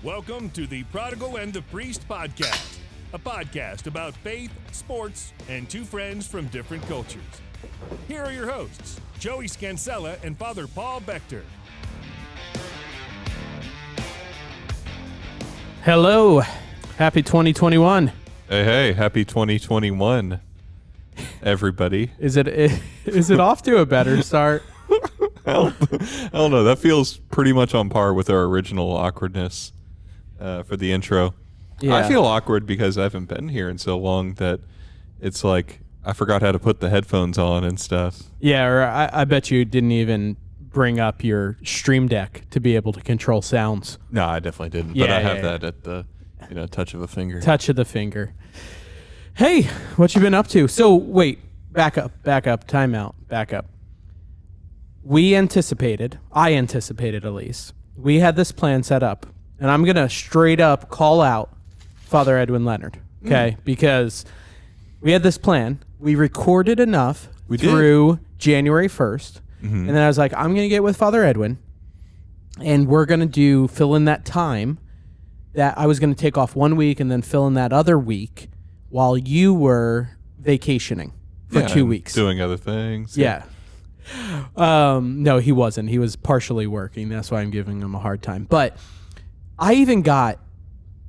Welcome to the Prodigal and the Priest podcast, a podcast about faith, sports, and two friends from different cultures. Here are your hosts, Joey Scansella and Father Paul Bechter. Hello, happy 2021. Hey, happy 2021, everybody. Is it off to a better start? I don't know. That feels pretty much on par with our original awkwardness for the intro. Yeah. I feel awkward because I haven't been here in so long that it's like I forgot how to put the headphones on and stuff. Yeah, or I bet you didn't even bring up your Stream Deck to be able to control sounds. No, I definitely didn't. But Yeah, I have yeah. that at the touch of a finger. Touch of the finger. Hey, what you been up to? So wait, back up, time out, back up. I anticipated at least, we had this plan set up, and I'm going to straight up call out Father Edwin Leonard, okay? Because we had this plan. We recorded enough through January 1st, and then I was like, I'm going to get with Father Edwin, and we're going to fill in that time that I was going to take off 1 week and then fill in that other week while you were vacationing for 2 weeks. Doing other things. Yeah. No, he wasn't. He was partially working. That's why I'm giving him a hard time. But I even got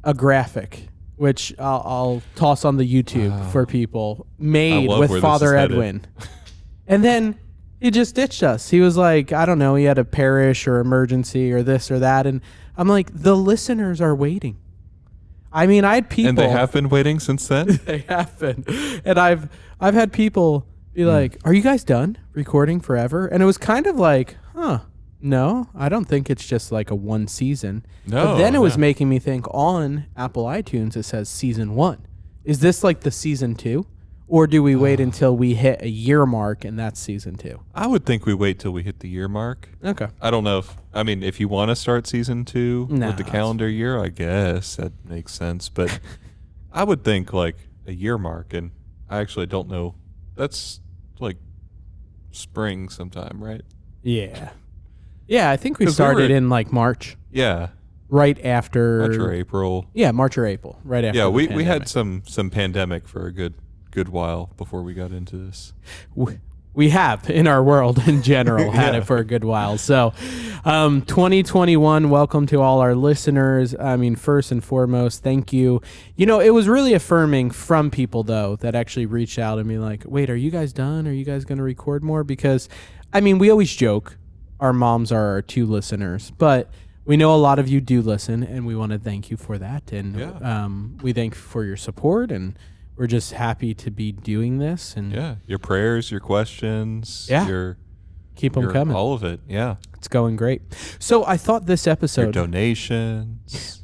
a graphic, which I'll toss on the YouTube for people, made with Father Edwin. And then he just ditched us. He was like, I don't know, he had a parish or emergency or this or that. And I'm like, the listeners are waiting. I mean, I had people. And they have been waiting since then? They have been. And I've had people be like, are you guys done recording forever? And it was kind of like, no, I don't think it's just like a one season. No. But then it was making me think on Apple iTunes, it says season 1. Is this like the season 2? Or do we wait until we hit a year mark and that's season 2? I would think we wait till we hit the year mark. Okay. I don't know if you want to start season 2 with the calendar year, I guess that makes sense. But I would think like a year mark, and I actually don't know. That's like spring sometime, right? Yeah. Yeah, I think we started in like March. Yeah. Right after March or April. Yeah, March or April. Right after. Yeah, the we pandemic. had some pandemic for a good while before we got into this. We have in our world in general had it for a good while. So 2021, welcome to all our listeners. I mean, first and foremost, thank you. You know, it was really affirming from people, though, that actually reached out and be like, wait, are you guys done? Are you guys going to record more? Because, I mean, we always joke our moms are our 2 listeners, but we know a lot of you do listen, and we want to thank you for that. And we thank you for your support, and we're just happy to be doing this. And your prayers, your questions, keep them coming. All of it, yeah. It's going great. So I thought this episode, your donations,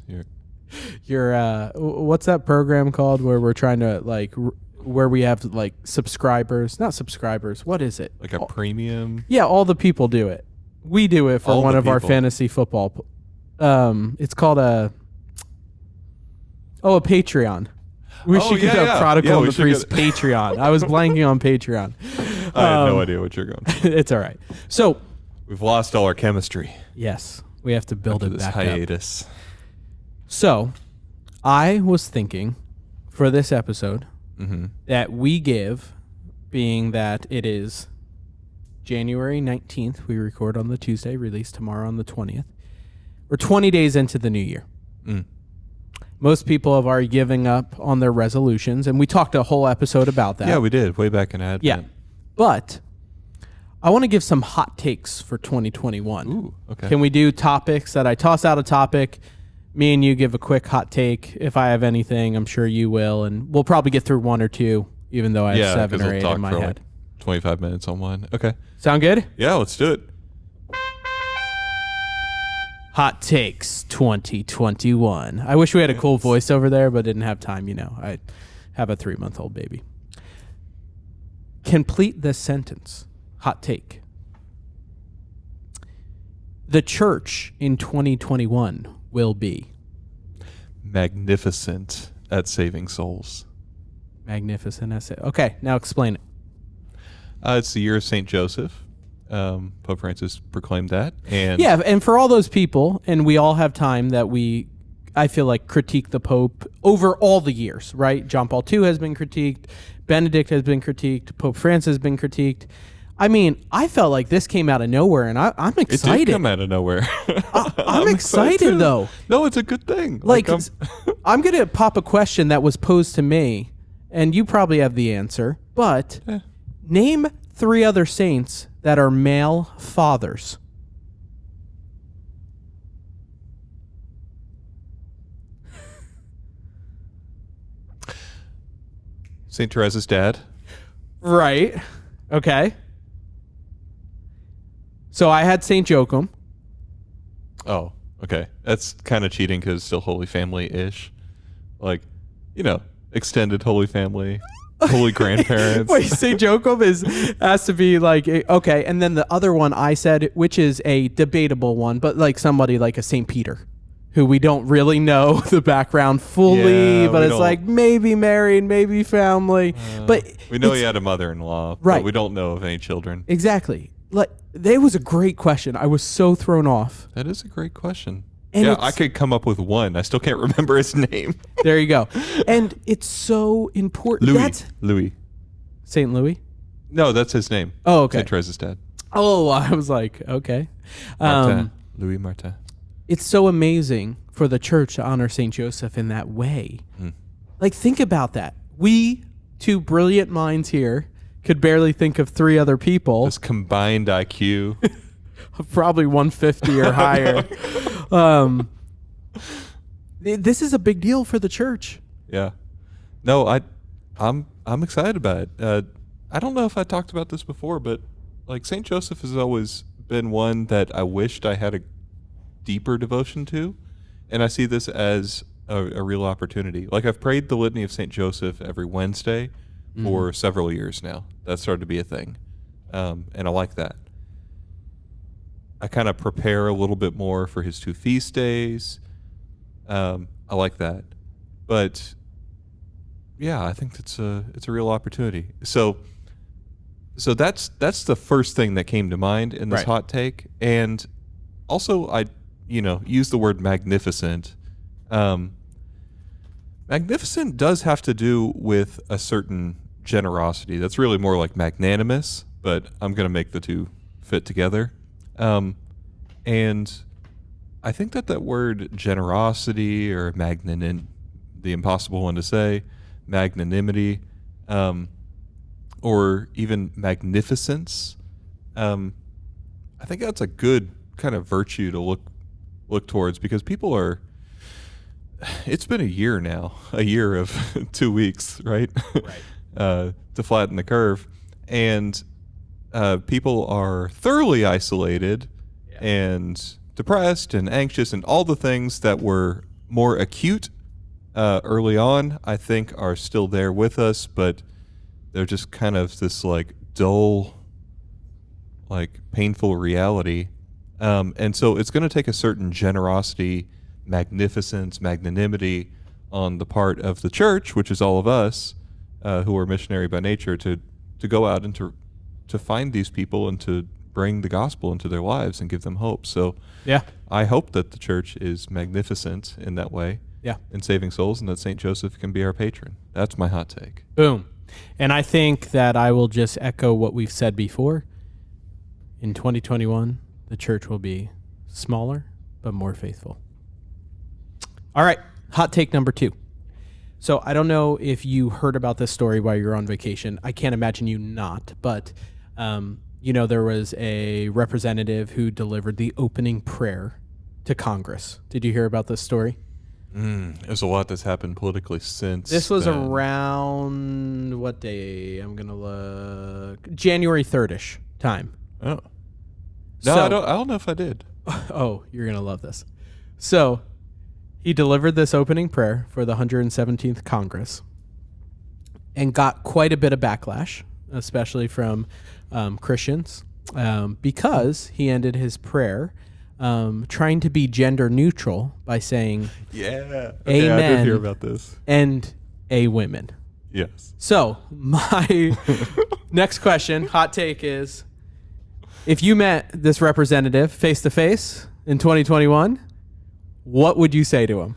your what's that program called where we're trying to where we have like subscribers, not subscribers. What is it? Like a premium? Yeah, all the people do it. We do it for one of our fantasy football. It's called a Patreon. We should get a Prodigal and the Priest Patreon. I was blanking on Patreon. I had no idea what you're going for. It's all right. So we've lost all our chemistry. Yes, we have to build it back hiatus. up. So I was thinking for this episode that we give, being that it is January 19th, we record on the Tuesday, release tomorrow on the 20th. We're 20 days into the new year. Most people have already given up on their resolutions, and we talked a whole episode about that. Yeah, we did, way back in Advent. Yeah, but I want to give some hot takes for 2021. Ooh, okay. Can we do topics that I toss out a topic, me and you give a quick hot take? If I have anything, I'm sure you will, and we'll probably get through 1 or 2, even though I have 7 or 8 in my head. Like 25 minutes on one. Okay. Sound good? Yeah, let's do it. Hot Takes 2021. I wish we had a cool voice over there, but didn't have time, I have a 3-month-old baby. Complete this sentence. Hot take. The church in 2021 will be magnificent at saving souls. Magnificent at Okay, now explain it. It's the year of St. Joseph. Pope Francis proclaimed that. And yeah, and for all those people, and we all have time that we I feel like, critique the Pope over all the years, right? John Paul II has been critiqued. Benedict has been critiqued. Pope Francis has been critiqued. I mean, I felt like this came out of nowhere, and I'm excited. It did come out of nowhere. I'm excited, though. No, it's a good thing. Like I'm going to pop a question that was posed to me, and you probably have the answer, but name 3 other saints that are male fathers. St. Teresa's dad. Right. Okay. So I had St. Joachim. Oh, okay. That's kind of cheating because it's still Holy Family-ish. Like, extended Holy Family, Holy Grandparents. Wait, St. Joachim has to be like, okay. And then the other one I said, which is a debatable one, but like somebody like a St. Peter, who we don't really know the background fully, but it's like maybe married, maybe family. But we know he had a mother-in-law, right. But we don't know of any children. Exactly. Like, that was a great question. I was so thrown off. That is a great question. And yeah, I could come up with one. I still can't remember his name. There you go. And it's so important. Louis. St. Louis? No, that's his name. Oh, okay. St. Teresa's dad. Oh, I was like, okay. Louis Martin. It's so amazing for the church to honor St. Joseph in that way. Like, think about that. We, 2 brilliant minds here, could barely think of 3 other people. This combined IQ. Probably 150 or higher. This is a big deal for the church. Yeah. No, I'm excited about it. I don't know if I talked about this before, but like St. Joseph has always been one that I wished I had a deeper devotion to, and I see this as a real opportunity. Like, I've prayed the Litany of St. Joseph every Wednesday for several years now. That started to be a thing, and I like that. I kind of prepare a little bit more for his 2 feast days. I like that, but yeah, I think it's a real opportunity. So that's the first thing that came to mind in this hot take, and also I use the word magnificent. Magnificent does have to do with a certain generosity. That's really more like magnanimous, but I'm going to make the 2 fit together. And I think that word generosity or the impossible one to say, magnanimity, or even magnificence, I think that's a good kind of virtue to look towards, because people are, it's been a year now, a year of 2 weeks, right? To flatten the curve. And people are thoroughly isolated and depressed and anxious, and all the things that were more acute early on, I think, are still there with us, but they're just kind of this like dull, like painful reality. And so it's going to take a certain generosity, magnificence, magnanimity on the part of the church, which is all of us who are missionary by nature, to go out and to find these people and to bring the gospel into their lives and give them hope. So yeah, I hope that the church is magnificent in that way, in saving souls, and that St. Joseph can be our patron. That's my hot take. Boom. And I think that I will just echo what we've said before. In 2021, the church will be smaller but more faithful. All right, hot take number 2. So I don't know if you heard about this story while you were on vacation. I can't imagine you not, but there was a representative who delivered the opening prayer to Congress. Did you hear about this story? There's a lot that's happened politically since. This was around what day? I'm gonna look. January 3rd-ish time. Oh. No, I don't know if I did. Oh, you're gonna love this. So he delivered this opening prayer for the 117th Congress and got quite a bit of backlash, especially from Christians, because he ended his prayer trying to be gender neutral by saying, "Yeah, okay, amen." I did hear about this. And a women. Yes. So my next question, hot take, is: if you met this representative face to face in 2021, what would you say to him?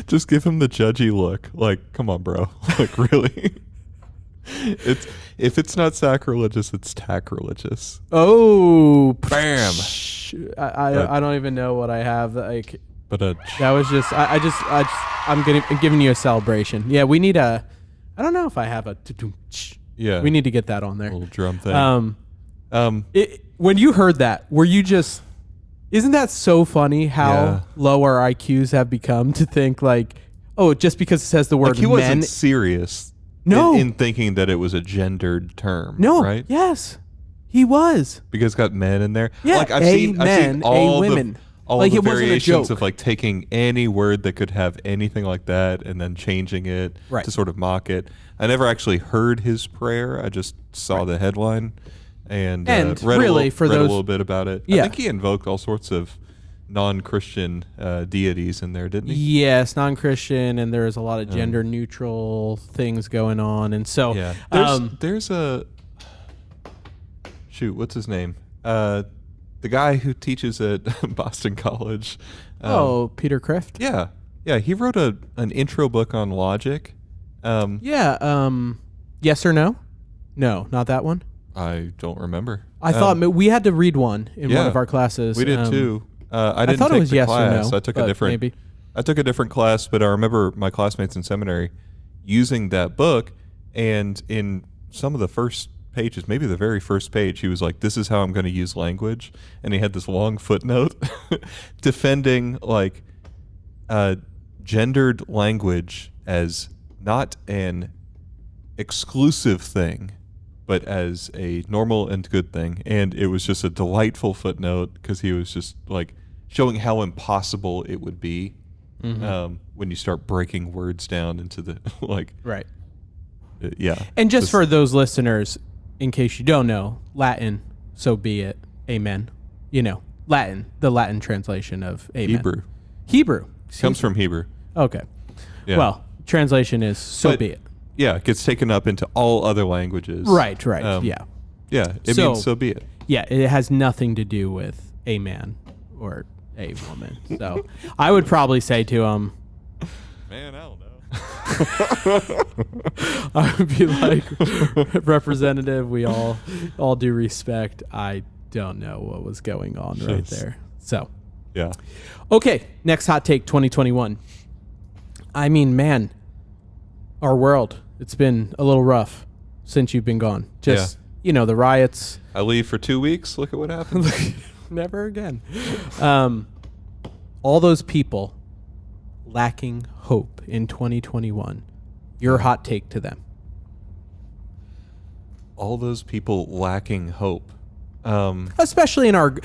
Just give him the judgy look. Like, come on, bro. Like, really? If it's not sacrilegious, it's tacrilegious. Oh, bam! I don't even know what I have. Like, but that was just I'm giving you a celebration. Yeah, we need a. I don't know if I have a. Yeah, we need to get that on there. Little drum thing. When you heard that, were you just? Isn't that so funny how low our IQs have become to think like, oh, just because it says the word like he men, wasn't serious. No, in thinking that it was a gendered term. No, right? Yes, he was because it's got men in there. Yeah, like I've seen all women. All like the it wasn't a variations joke. of like taking any word that could have anything like that and then changing it to sort of mock it. I never actually heard his prayer. I just saw the headline and read really a little bit about it. Yeah. I think he invoked all sorts of non-Christian deities in there, didn't he? Yes, non-Christian, and there's a lot of gender-neutral things going on, and so there's a what's his name? The guy who teaches at Boston College. Peter Kreeft. Yeah. He wrote an intro book on logic. Yes or no? No, not that one. I don't remember. I thought we had to read one in one of our classes. We did too. I didn't thought take it was the yes class. or no. I took a different. Maybe. I took a different class, but I remember my classmates in seminary using that book, and in some of the first pages, maybe the very first page, he was like, "This is how I'm going to use language," and he had this long footnote defending like gendered language as not an exclusive thing, but as a normal and good thing. And it was just a delightful footnote because he was just like showing how impossible it would be when you start breaking words down into the right. Yeah. And just for those listeners, in case you don't know, Latin, so be it, amen. You know, Latin, the Latin translation of amen. Hebrew. Comes from Hebrew. Okay. Yeah. Well, translation is so be it. Yeah, it gets taken up into all other languages. Right. Yeah, it means so be it. Yeah, it has nothing to do with a man or a woman. So I would probably say to him, man, I don't know. I would be like, Representative, we all due respect, I don't know what was going on right there. So, yeah. Okay, next hot take 2021. I mean, man, our world, it's been a little rough since you've been gone. Just, the riots. I leave for 2 weeks. Look at what happened. Never again. All those people lacking hope in 2021. Your hot take to them. All those people lacking hope. Especially in our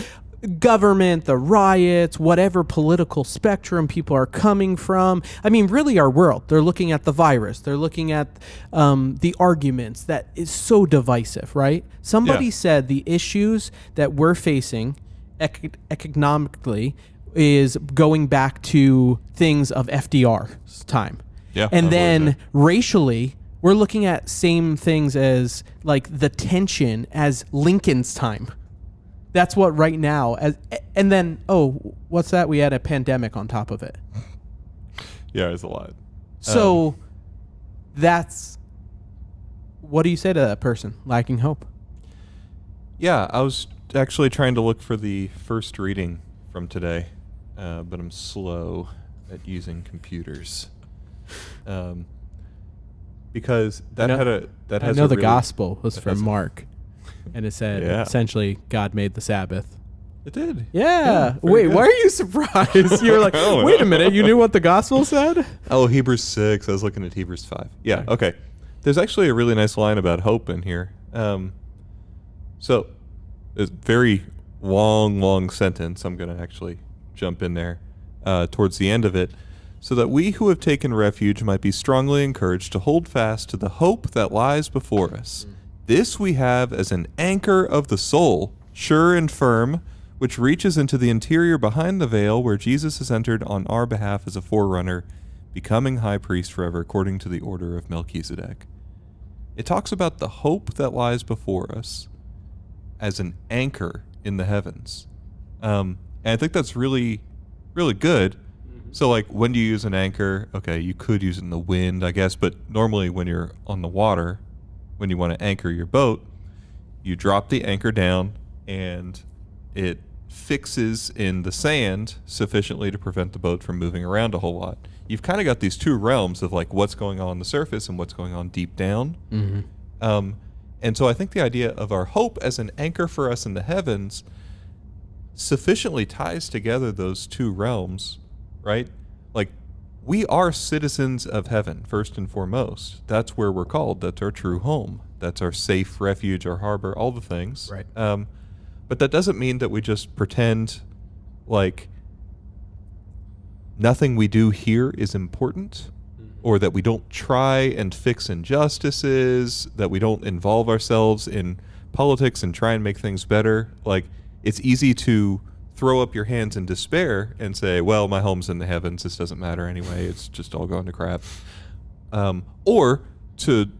government, the riots, whatever political spectrum people are coming from. I mean, really our world. They're looking at the virus. They're looking at the arguments that is so divisive, right? Somebody said the issues that we're facing economically is going back to things of FDR's time. Yeah. And then racially, we're looking at same things as like the tension as Lincoln's time. That's what right now, and then, what's that? We had a pandemic on top of it. Yeah, there's a lot. So that's, what do you say to that person lacking hope? Yeah, I was actually trying to look for the first reading from today, but I'm slow at using computers. Because I know the gospel was from Mark. And it said, essentially, God made the Sabbath. It did. Yeah. Wait, why are you surprised? You were like, wait a minute, you knew what the gospel said? Oh, Hebrews 6. I was looking at Hebrews 5. Yeah, okay. There's actually a really nice line about hope in here. So, it's a very long sentence. I'm going to actually jump in there towards the end of it. So that we who have taken refuge might be strongly encouraged to hold fast to the hope that lies before us. This we have as an anchor of the soul, sure and firm, which reaches into the interior behind the veil where Jesus has entered on our behalf as a forerunner, becoming high priest forever according to the order of Melchizedek. It talks about the hope that lies before us as an anchor in the heavens. And I think that's really really good. So, like, when do you use an anchor? Okay, you could use it in the wind, I guess, but normally when you're on the water, when you want to anchor your boat, you drop the anchor down and it fixes in the sand sufficiently to prevent the boat from moving around a whole lot. You've kind of got these two realms of, like, what's going on the surface and what's going on deep down. Mm-hmm. And so I think the idea of our hope as an anchor for us in the heavens sufficiently ties together those two realms, right? Like, we are citizens of heaven, first and foremost. That's where we're called. That's our true home. That's our safe refuge, our harbor, all the things. Right. But that doesn't mean that we just pretend like nothing we do here is important, or that we don't try and fix injustices, that we don't involve ourselves in politics and try and make things better. Like, it's easy to throw up your hands in despair and say, well, my home's in the heavens. This doesn't matter anyway. It's just all going to crap. Or to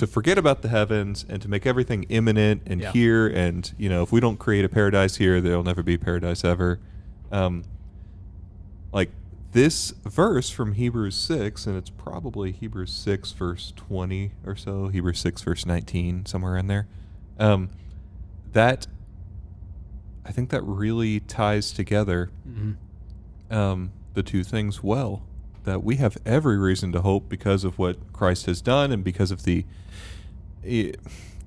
forget about the heavens and to make everything imminent and here. And, you know, if we don't create a paradise here, there'll never be paradise ever. Like, this verse from Hebrews 6, and it's probably Hebrews 6 verse 20 or so, Hebrews 6 verse 19, somewhere in there. That, I think that really ties together the two things well, that we have every reason to hope because of what Christ has done and because of the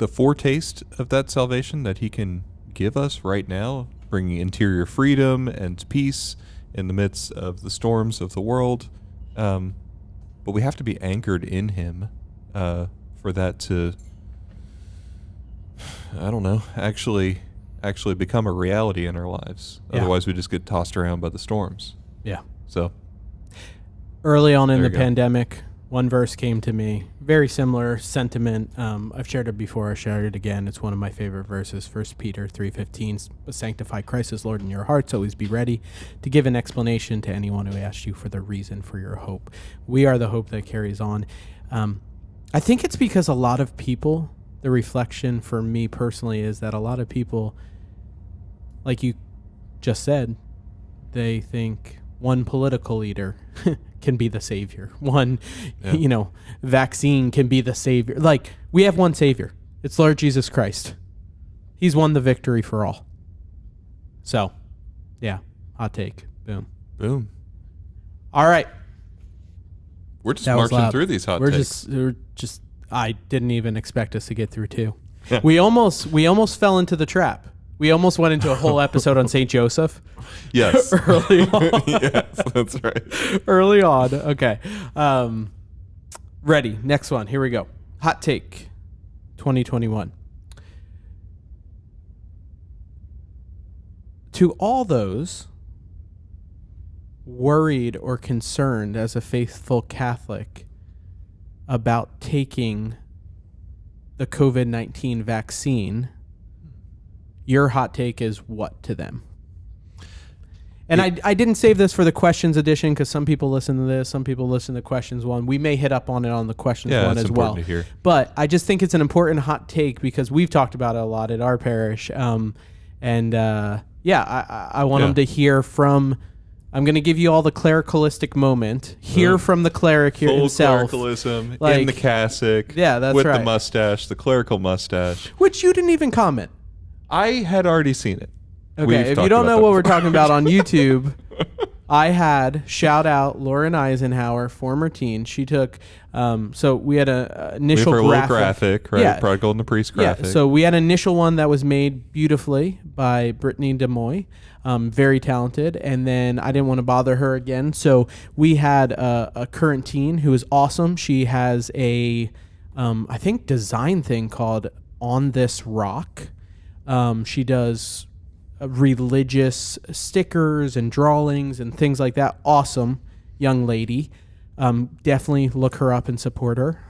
foretaste of that salvation that he can give us right now, bringing interior freedom and peace in the midst of the storms of the world. But we have to be anchored in him for that to, I don't know, actually become a reality in our lives. Yeah. Otherwise we just get tossed around by the storms. Yeah. So early on in There the you go. pandemic, one verse came to me, very similar sentiment. I've shared it before, I shared it again. It's one of my favorite verses, 1 Peter 3:15. Sanctify Christ as Lord in your hearts, always be ready to give an explanation to anyone who asks you for the reason for your hope. We are the hope that carries on. I think it's because a lot of people, the reflection for me personally is that a lot of people, like you just said, they think one political leader can be the savior. One, vaccine can be the savior. Like, we have one savior. It's Lord Jesus Christ. He's won the victory for all. So, yeah, hot take. Boom. boom. All right. We're just That was marching loud. through these hot We're takes. just I didn't even expect us to get through two. We almost fell into the trap. We almost went into a whole episode on St. Joseph. Yes. Early on. Yes, that's right. Early on. Okay. Ready. Next one. Here we go. Hot take 2021. To all those worried or concerned as a faithful Catholic about taking the COVID-19 vaccine, your hot take is what to them? And I didn't save this for the questions edition because some people listen to this, some people listen to questions one. We may hit up on it on the questions one it's as well. important to hear. But I just think it's an important hot take because we've talked about it a lot at our parish. I want them to hear from. I'm going to give you all the clericalistic moment. Hear from the cleric here Full himself. clericalism in Like- the cassock. Yeah, that's with right. the mustache, the clerical mustache. Which you didn't even comment. I had already seen it. Okay, We've if you talked don't about know that what we're before. talking about on YouTube, I had shout out Lauren Eisenhower, former teen. She took, so we had a We initial have our little graphic. graphic, right? Yeah. Prodigal and the Priest graphic. Yeah, so we had an initial one that was made beautifully by Brittany DeMoy, very talented. And then I didn't want to bother her again, so we had a current teen who is awesome. She has a, I think, design thing called On This Rock. She does religious stickers and drawings and things like that. Awesome young lady. Definitely look her up and support her.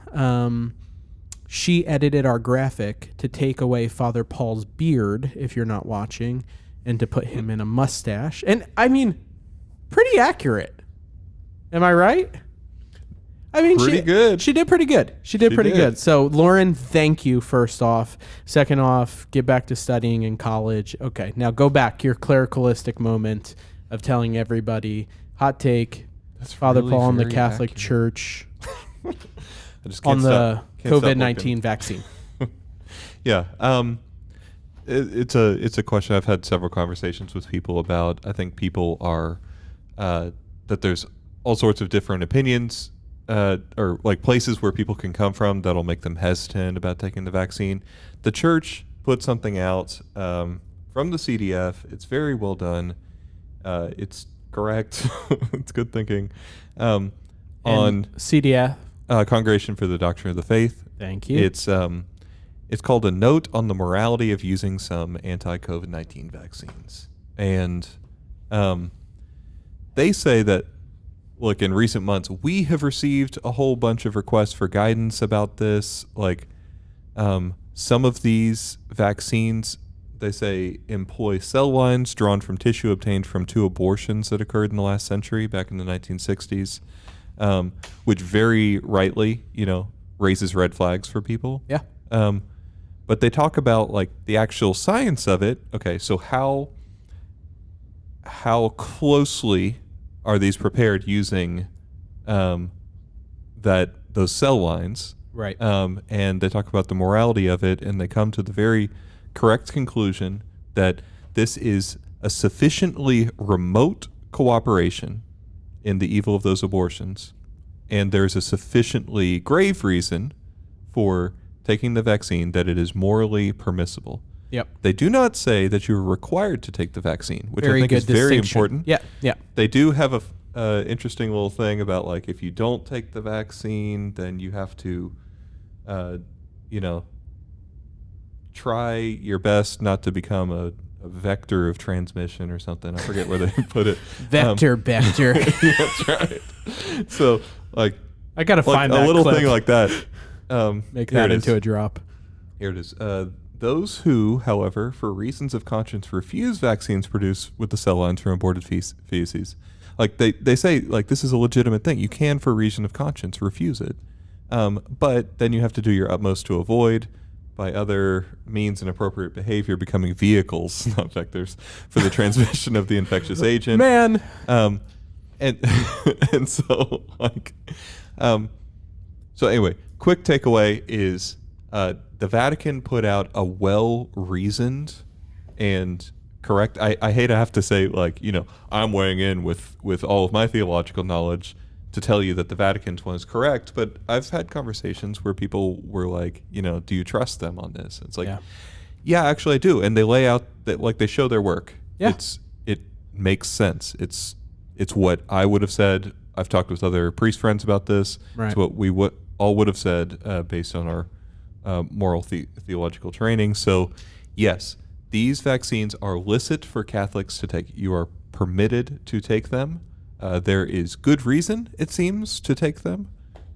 She edited our graphic to take away Father Paul's beard, if you're not watching, and to put him in a mustache. And I mean, pretty accurate. Am I right? I mean, Pretty good. She did pretty good. She did pretty did. good. So, Lauren, thank you, first off. Second off, get back to studying in college. Okay, now go back. Your clericalistic moment. of telling everybody, hot take, That's Father really Paul on the very Catholic accurate. Church I just can't on the can't stop COVID-19 looking. vaccine. Yeah. It's a question I've had several conversations with people about. I think people are that there's all sorts of different opinions or like places where people can come from that'll make them hesitant about taking the vaccine. The church put something out from the CDF. It's very well done. It's correct. It's good thinking. On CDF. Congregation for the Doctrine of the Faith. Thank you. It's called A Note on the Morality of Using Some Anti-COVID-19 Vaccines. And they say that, look, in recent months, we have received a whole bunch of requests for guidance about this. Like, some of these vaccines, they say, employ cell lines drawn from tissue obtained from 2 abortions that occurred in the last century, back in the 1960s, which very rightly, raises red flags for people. Yeah. But they talk about like the actual science of it. Okay, so how closely are these prepared using those cell lines? Right. And they talk about the morality of it, and they come to the very correct conclusion that this is a sufficiently remote cooperation in the evil of those abortions, and there's a sufficiently grave reason for taking the vaccine that it is morally permissible. Yep. They do not say that you're required to take the vaccine, which Very I think good is very distinction. important. Yeah. Yeah. They do have a interesting little thing about like if you don't take the vaccine, then you have to, try your best not to become a vector of transmission or something. I forget where they put it. Vector. That's right. So like I gotta find a that little clip. thing like that. Make here that it into is. a drop. Here it is. Those who, however, for reasons of conscience, refuse vaccines produced with the cell lines from aborted feces, like they say, like this is a legitimate thing. You can, for a reason of conscience, refuse it, but then you have to do your utmost to avoid, by other means and appropriate behavior, becoming vehicles, not vectors, for the transmission of the infectious agent. Man. And so like, so anyway, quick takeaway is the Vatican put out a well-reasoned and correct. I hate to have to say like, I'm weighing in with all of my theological knowledge to tell you that the Vatican's one is correct, but I've had conversations where people were like, do you trust them on this? It's like, yeah, actually I do. And they lay out that, like, they show their work. Yeah. It makes sense. It's what I would have said. I've talked with other priest friends about this. Right. It's what we all would have said based on our moral theological training. So, yes, these vaccines are licit for Catholics to take. You are permitted to take them. There is good reason, it seems, to take them,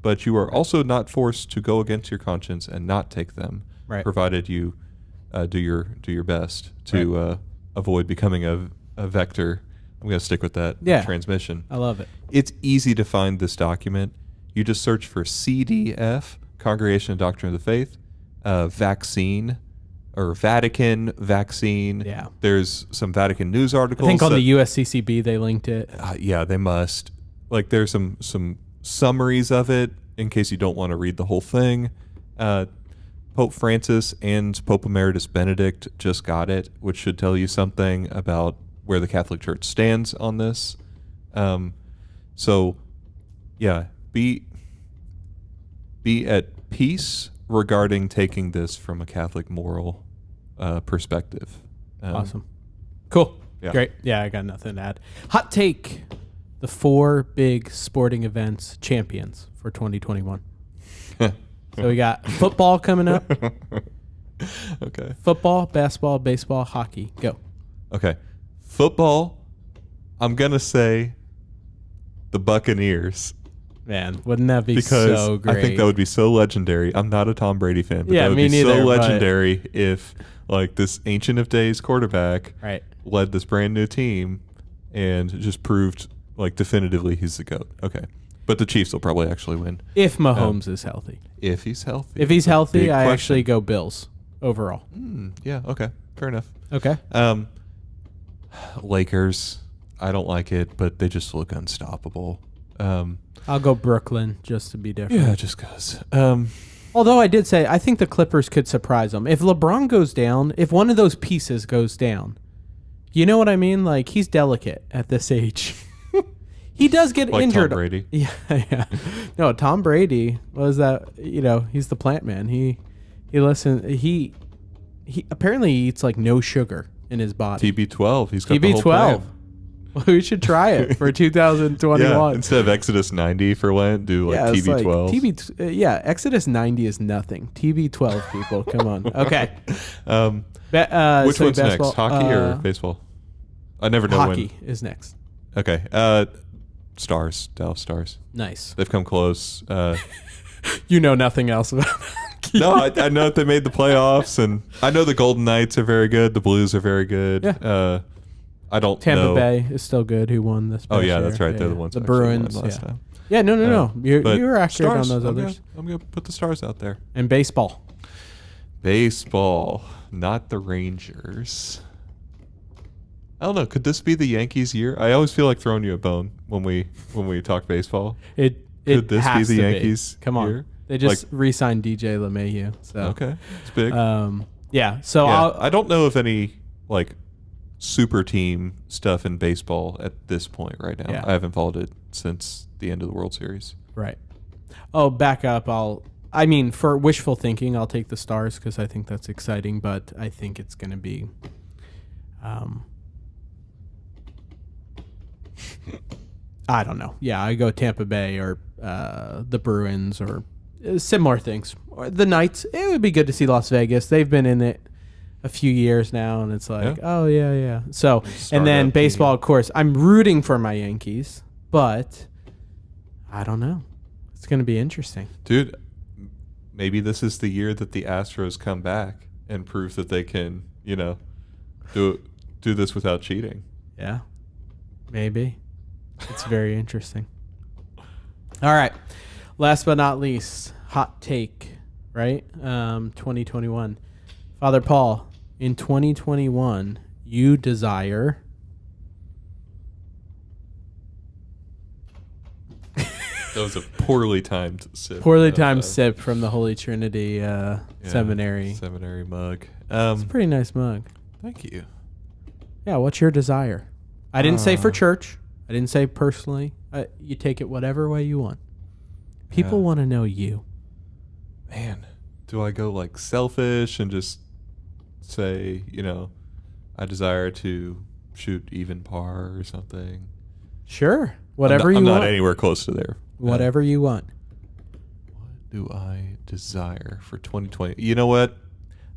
but you are also not forced to go against your conscience and not take them, right, provided you do your best to avoid becoming a vector. I'm going to stick with that. Transmission. I love it. It's easy to find this document. You just search for CDF, Congregation of Doctrine of the Faith, vaccine, or Vatican vaccine. Yeah. There's some Vatican news articles. I think on the USCCB they linked it. Yeah, they must. Like, there's some summaries of it in case you don't want to read the whole thing. Pope Francis and Pope Emeritus Benedict just got it, which should tell you something about where the Catholic Church stands on this. So, yeah, be at peace regarding taking this from a Catholic moral perspective. Awesome. Cool. Yeah. Great. Yeah, I got nothing to add. Hot take. The 4 big sporting events champions for 2021. So we got football coming up. Okay. Football, basketball, baseball, hockey. Go. Okay. Football, I'm going to say the Buccaneers. Man, wouldn't that be Because so great? I think that would be so legendary. I'm not a Tom Brady fan, but Yeah, that would me be neither, so but- legendary if like this Ancient of Days quarterback Right. led this brand new team and just proved like definitively he's the GOAT. Okay. But the Chiefs will probably actually win. If Mahomes is healthy. If he's healthy. If he's Big healthy, I question. actually go Bills overall. Yeah, okay. Fair enough. Okay. Lakers. I don't like it, but they just look unstoppable. I'll go Brooklyn just to be different. Yeah, just because. Although I did say I think the Clippers could surprise them. If LeBron goes down, if one of those pieces goes down, you know what I mean? Like, he's delicate at this age. He does get like injured. Tom Brady. Yeah. No, Tom Brady was that. He's the plant man. He apparently eats like no sugar in his body. TB12. He's got the whole TB12. plan. Well, we should try it for 2021. Yeah, instead of Exodus 90 for Lent, do like TB12. Exodus 90 is nothing. TB12, people, come on. Okay. Which one's next? Hockey or baseball? I never know hockey is next. Okay. Stars. Dallas Stars. Nice. They've come close. You know nothing else about hockey. No, I know that they made the playoffs, and I know the Golden Knights are very good. The Blues are very good. Yeah. I don't Tampa know. Bay is still good. Who won this? Oh, yeah, year. that's right. Yeah, They're the ones the that actually won Bruins. last time. Yeah, no. You were accurate Stars, on those others. I'm going to put the Stars out there. And baseball. Baseball, not the Rangers. I don't know. Could this be the Yankees' year? I always feel like throwing you a bone when we talk baseball. Could this has be the to Yankees? Come on. year? They just re-signed DJ LeMahieu. So. Okay, it's big. Yeah. So I don't know if any like super team stuff in baseball at this point right now. Yeah. I haven't followed it since the end of the World Series. Right. Oh, back up. For wishful thinking, I'll take the Stars because I think that's exciting, but I think it's going to be I don't know. Yeah, I go Tampa Bay or the Bruins or similar things. Or the Knights. It would be good to see Las Vegas. They've been in it a few years now, and it's like, oh, yeah. So, and then baseball, of course. I'm rooting for my Yankees, but I don't know. It's going to be interesting. Dude, maybe this is the year that the Astros come back and prove that they can, do this without cheating. Yeah, maybe. It's very interesting. All right. Last but not least, hot take, right? 2021. Father Paul, in 2021, you desire... That was a poorly timed sip. Poorly timed sip from the Holy Trinity Seminary. Seminary mug. It's a pretty nice mug. Thank you. Yeah, what's your desire? I didn't say for church. I didn't say personally. You take it whatever way you want. People want to know you. Man, do I go like selfish and just say, I desire to shoot even par or something? Sure. Whatever you want. I'm not anywhere close to there. Whatever you want. What do I desire for 2020? You know what?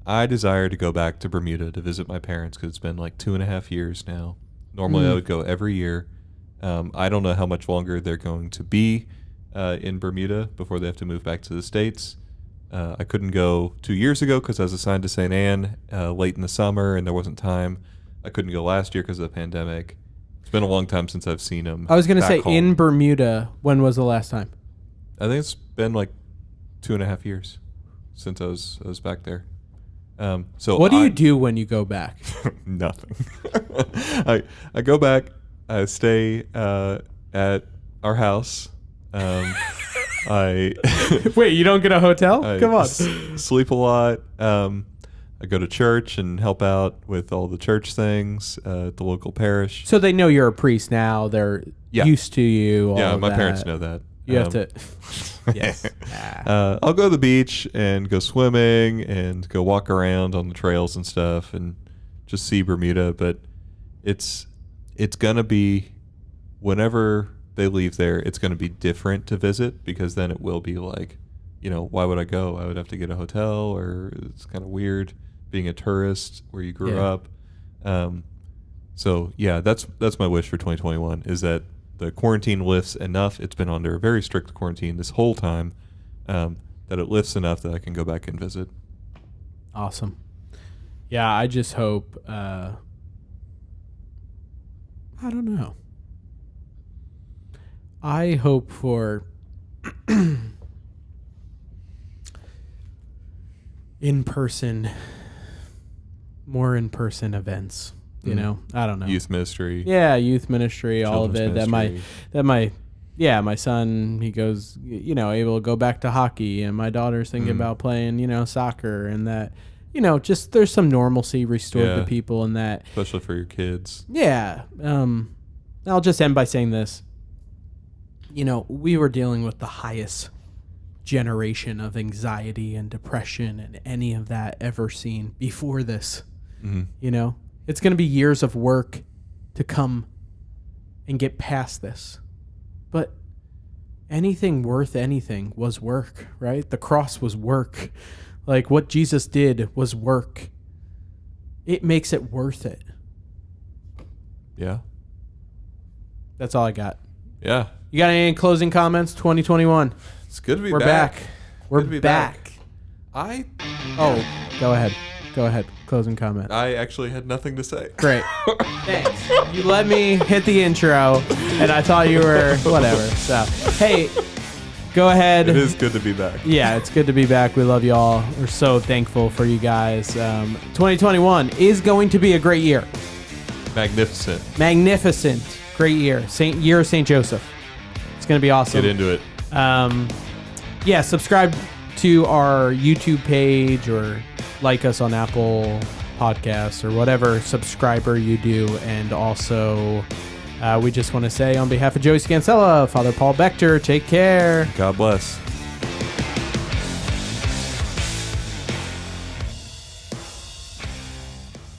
I desire to go back to Bermuda to visit my parents because it's been like 2.5 years now. Normally I would go every year. I don't know how much longer they're going to be in Bermuda before they have to move back to the States. I couldn't go 2 years ago because I was assigned to St. Anne late in the summer and there wasn't time. I couldn't go last year because of the pandemic. It's been a long time since I've seen them. I was going to say, in Bermuda, when was the last time? I think it's been like 2.5 years since I was back there. So what do you do when you go back? Nothing. I go back. I stay at our house. Wait, you don't get a hotel? Come on. Sleep a lot. I go to church and help out with all the church things at the local parish. So they know you're a priest now. They're used to you. Yeah, my parents know that. You have to. Yes. I'll go to the beach and go swimming and go walk around on the trails and stuff and just see Bermuda. But it's going to be, whenever they leave there, it's going to be different to visit because then it will be like, why would I go? I would have to get a hotel, or it's kind of weird being a tourist where you grew up. So yeah, that's my wish for 2021 is that the quarantine lifts enough. It's been under a very strict quarantine this whole time, that it lifts enough that I can go back and visit. Awesome. Yeah, I just hope, I don't know. I hope for more in-person events You know, I don't know. Youth ministry. Yeah, youth ministry, all of it. Children's My son, he goes, you know, able to go back to hockey, and my daughter's thinking about playing, you know, soccer, and that, you know, just there's some normalcy restored to people, and that, especially for your kids. Yeah. I'll just end by saying this. You know, we were dealing with the highest generation of anxiety and depression and any of that ever seen before this. You know, it's going to be years of work to come and get past this. But anything worth anything was work, right? The cross was work. Like what Jesus did was work. It makes it worth it. Yeah. That's all I got. Yeah. You got any closing comments? 2021. It's good to be We're back. We're back. Oh, go ahead. Go ahead. Closing comment. I actually had nothing to say. Great. Thanks. You let me hit the intro, and I thought you were whatever. So, hey, go ahead. It is good to be back. Yeah, it's good to be back. We love you all. We're so thankful for you guys. 2021 is going to be a great year. Magnificent. Great year. Year of St. Joseph. It's going to be awesome. Get into it. Yeah, subscribe to our YouTube page or like us on Apple Podcasts or whatever subscriber you do. And also, we just want to say on behalf of Joey Scansella, Father Paul Bechter, take care. God bless.